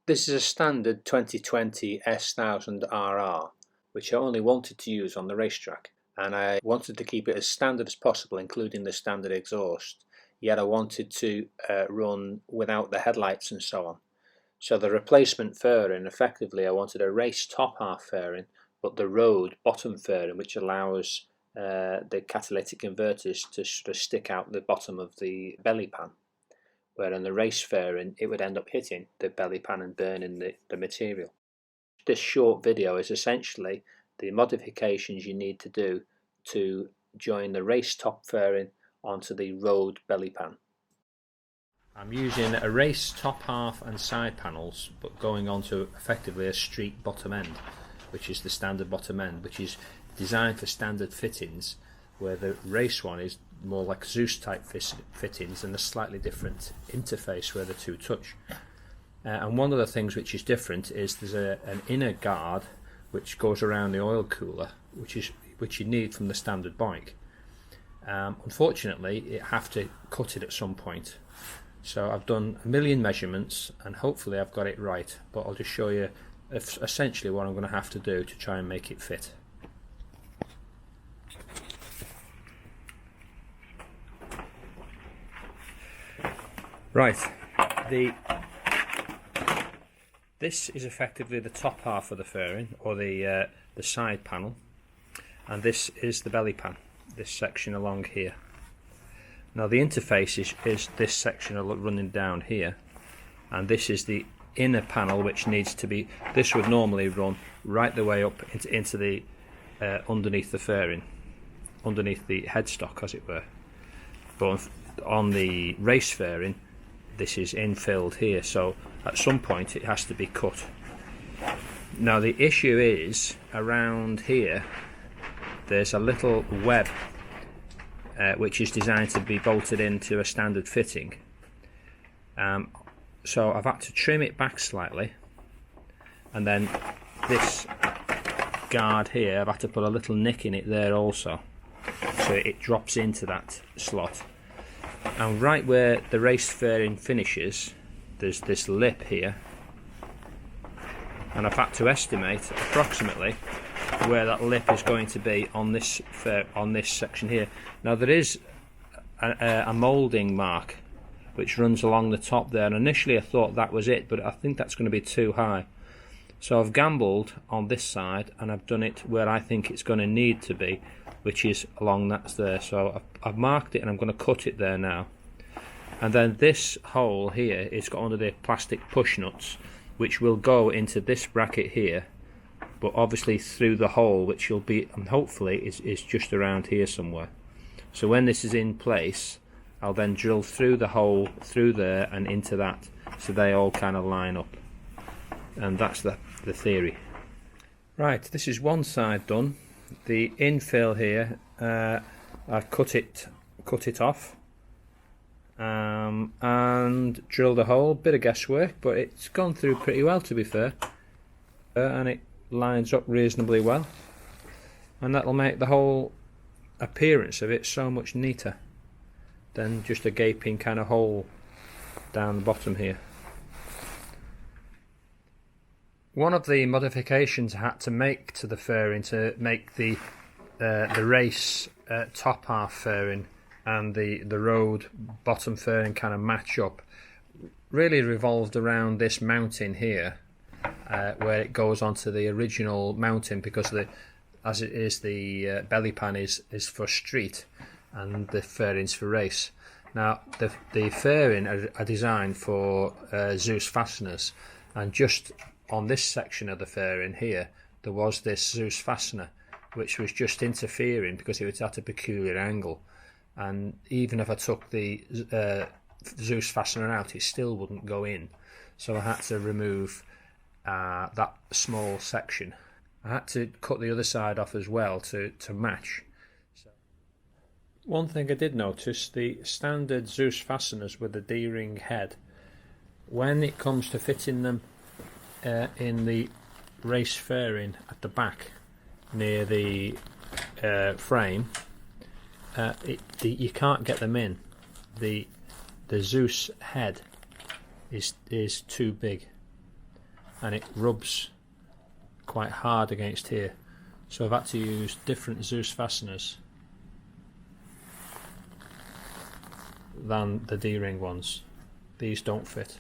This is a standard 2020 S1000RR, which I only wanted to use on the racetrack, and I wanted to keep it as standard as possible, including the standard exhaust, yet I wanted to run without the headlights and so on. So the replacement fairing, effectively I wanted a race top half fairing, but the road bottom fairing, which allows the catalytic converters to sort of stick out the bottom of the belly pan, where in the race fairing it would end up hitting the belly pan and burning the material. This short video is essentially the modifications you need to do to join the race top fairing onto the road belly pan. I'm using a race top half and side panels, but going onto effectively a street bottom end, which is the standard bottom end, which is designed for standard fittings, where the race one is more like Zeus type fittings and a slightly different interface where the two touch. And one of the things which is different is there's an inner guard which goes around the oil cooler, which you need from the standard bike. Unfortunately, you have to cut it at some point. So I've done a million measurements and hopefully I've got it right, but I'll just show you essentially what I'm going to have to do to try and make it fit. Right, this is effectively the top half of the fairing, or the side panel, and this is the belly pan, this section along here. Now the interface is this section running down here, and this is the inner panel which needs to be, this would normally run right the way up into the underneath the fairing, underneath the headstock as it were. But on the race fairing, this is infilled here, so at some point it has to be cut. Now the issue is, around here there's a little web which is designed to be bolted into a standard fitting. So I've had to trim it back slightly, and then this guard here I've had to put a little nick in it there also, so it drops into that slot. And right where the race fairing finishes, there's this lip here, and I've had to estimate approximately where that lip is going to be on this section here. Now there is a moulding mark which runs along the top there, and initially I thought that was it, but I think that's going to be too high. So I've gambled on this side and I've done it where I think it's going to need to be, which is along that's there. So I've marked it and I'm going to cut it there now. And then this hole here, it's got under the plastic push nuts, which will go into this bracket here, but obviously through the hole, which will be, and hopefully is just around here somewhere. So when this is in place, I'll then drill through the hole, through there and into that, so they all kind of line up. And that's the theory. Right, this is one side done. The infill here, I cut it off and drilled a hole. Bit of guesswork, but it's gone through pretty well, to be fair, and it lines up reasonably well, and that'll make the whole appearance of it so much neater than just a gaping kind of hole down the bottom here. One of the modifications I had to make to the fairing to make the race top half fairing and the road bottom fairing kind of match up really revolved around this mounting here, where it goes onto the original mounting, because as it is the belly pan is for street and the fairing's for race. Now the fairing are designed for Zeus fasteners, and just on this section of the fairing here there was this Zeus fastener which was just interfering because it was at a peculiar angle, and even if I took the Zeus fastener out it still wouldn't go in, so I had to remove that small section. I had to cut the other side off as well to match. So, one thing I did notice, the standard Zeus fasteners with the D-ring head, when it comes to fitting them in the race fairing at the back near the frame, you can't get them in. The Zeus head is too big. and it rubs quite hard against here, so I've had to use different Zeus fasteners than the D-ring ones. These don't fit.